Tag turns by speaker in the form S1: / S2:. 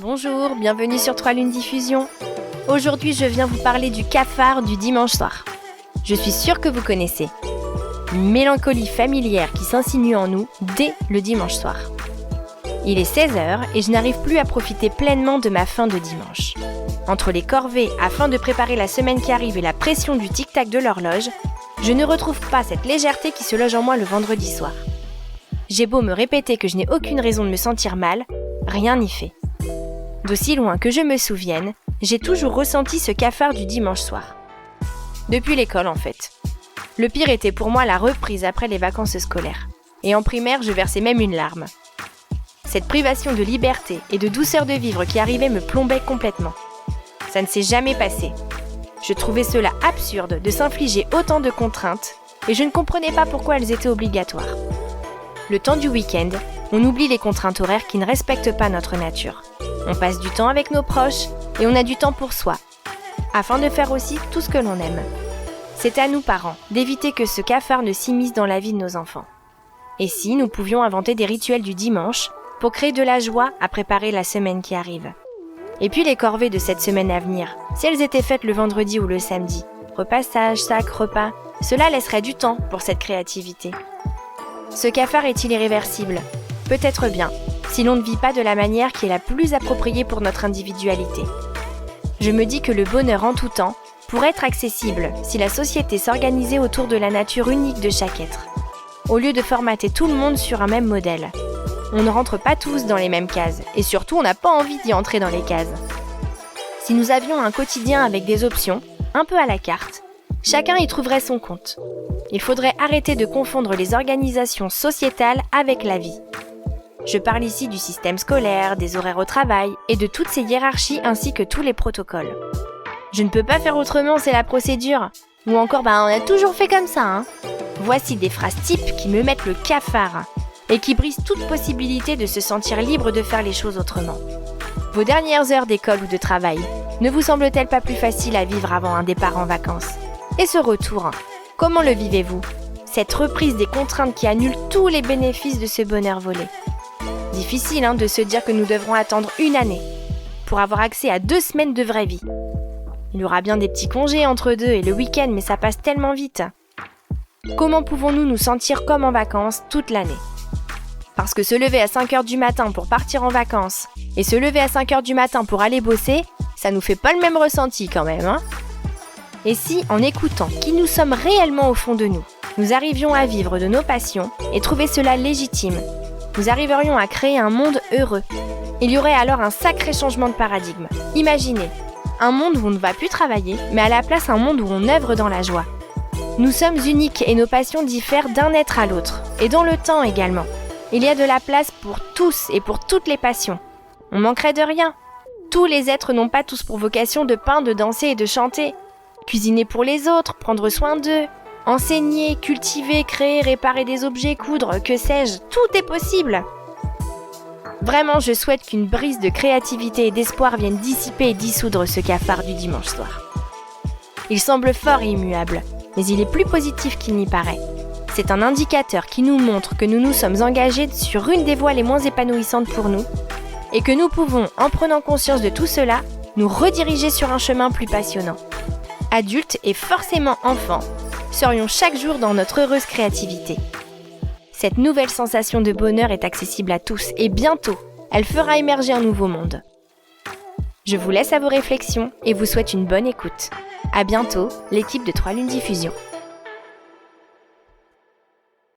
S1: Bonjour, bienvenue sur 3 Lunes Diffusion. Aujourd'hui, je viens vous parler du cafard du dimanche soir. Je suis sûre que vous connaissez. Une mélancolie familière qui s'insinue en nous dès le dimanche soir. Il est 16h et je n'arrive plus à profiter pleinement de ma fin de dimanche. Entre les corvées afin de préparer la semaine qui arrive et la pression du tic-tac de l'horloge, je ne retrouve pas cette légèreté qui se loge en moi le vendredi soir. J'ai beau me répéter que je n'ai aucune raison de me sentir mal, rien n'y fait. D'aussi loin que je me souvienne, j'ai toujours ressenti ce cafard du dimanche soir. Depuis l'école en fait. Le pire était pour moi la reprise après les vacances scolaires. Et en primaire, je versais même une larme. Cette privation de liberté et de douceur de vivre qui arrivait me plombait complètement. Ça ne s'est jamais passé. Je trouvais cela absurde de s'infliger autant de contraintes et je ne comprenais pas pourquoi elles étaient obligatoires. Le temps du week-end, on oublie les contraintes horaires qui ne respectent pas notre nature. On passe du temps avec nos proches et on a du temps pour soi, afin de faire aussi tout ce que l'on aime. C'est à nous parents d'éviter que ce cafard ne s'immisce dans la vie de nos enfants. Et si nous pouvions inventer des rituels du dimanche pour créer de la joie à préparer la semaine qui arrive. Et puis les corvées de cette semaine à venir, si elles étaient faites le vendredi ou le samedi, repassage, sac, repas, cela laisserait du temps pour cette créativité. Ce cafard est-il irréversible ? Peut-être bien, si l'on ne vit pas de la manière qui est la plus appropriée pour notre individualité. Je me dis que le bonheur en tout temps pourrait être accessible si la société s'organisait autour de la nature unique de chaque être. Au lieu de formater tout le monde sur un même modèle. On ne rentre pas tous dans les mêmes cases, et surtout on n'a pas envie d'y entrer dans les cases. Si nous avions un quotidien avec des options, un peu à la carte, chacun y trouverait son compte. Il faudrait arrêter de confondre les organisations sociétales avec la vie. Je parle ici du système scolaire, des horaires au travail et de toutes ces hiérarchies ainsi que tous les protocoles. Je ne peux pas faire autrement, c'est la procédure. Ou encore, on a toujours fait comme ça, hein. Voici des phrases types qui me mettent le cafard et qui brisent toute possibilité de se sentir libre de faire les choses autrement. Vos dernières heures d'école ou de travail ne vous semblent-elles pas plus faciles à vivre avant un départ en vacances ? Et ce retour, comment le vivez-vous ? Cette reprise des contraintes qui annule tous les bénéfices de ce bonheur volé. Difficile de se dire que nous devrons attendre une année pour avoir accès à 2 semaines de vraie vie. Il y aura bien des petits congés entre deux et le week-end, mais ça passe tellement vite. Comment pouvons-nous nous sentir comme en vacances toute l'année ? Parce que se lever à 5h du matin pour partir en vacances et se lever à 5h du matin pour aller bosser, ça nous fait pas le même ressenti quand même, hein ? Et si, en écoutant qui nous sommes réellement au fond de nous, nous arrivions à vivre de nos passions et trouver cela légitime, nous arriverions à créer un monde heureux. Il y aurait alors un sacré changement de paradigme. Imaginez, un monde où on ne va plus travailler, mais à la place un monde où on œuvre dans la joie. Nous sommes uniques et nos passions diffèrent d'un être à l'autre, et dans le temps également. Il y a de la place pour tous et pour toutes les passions. On manquerait de rien. Tous les êtres n'ont pas tous pour vocation de peindre, de danser et de chanter. Cuisiner pour les autres, prendre soin d'eux, enseigner, cultiver, créer, réparer des objets, coudre, que sais-je, tout est possible. Vraiment, je souhaite qu'une brise de créativité et d'espoir vienne dissiper et dissoudre ce cafard du dimanche soir. Il semble fort et immuable, mais il est plus positif qu'il n'y paraît. C'est un indicateur qui nous montre que nous nous sommes engagés sur une des voies les moins épanouissantes pour nous et que nous pouvons, en prenant conscience de tout cela, nous rediriger sur un chemin plus passionnant. Adultes et forcément enfants, serions chaque jour dans notre heureuse créativité. Cette nouvelle sensation de bonheur est accessible à tous et bientôt, elle fera émerger un nouveau monde. Je vous laisse à vos réflexions et vous souhaite une bonne écoute. À bientôt, l'équipe de 3 Lunes Diffusion.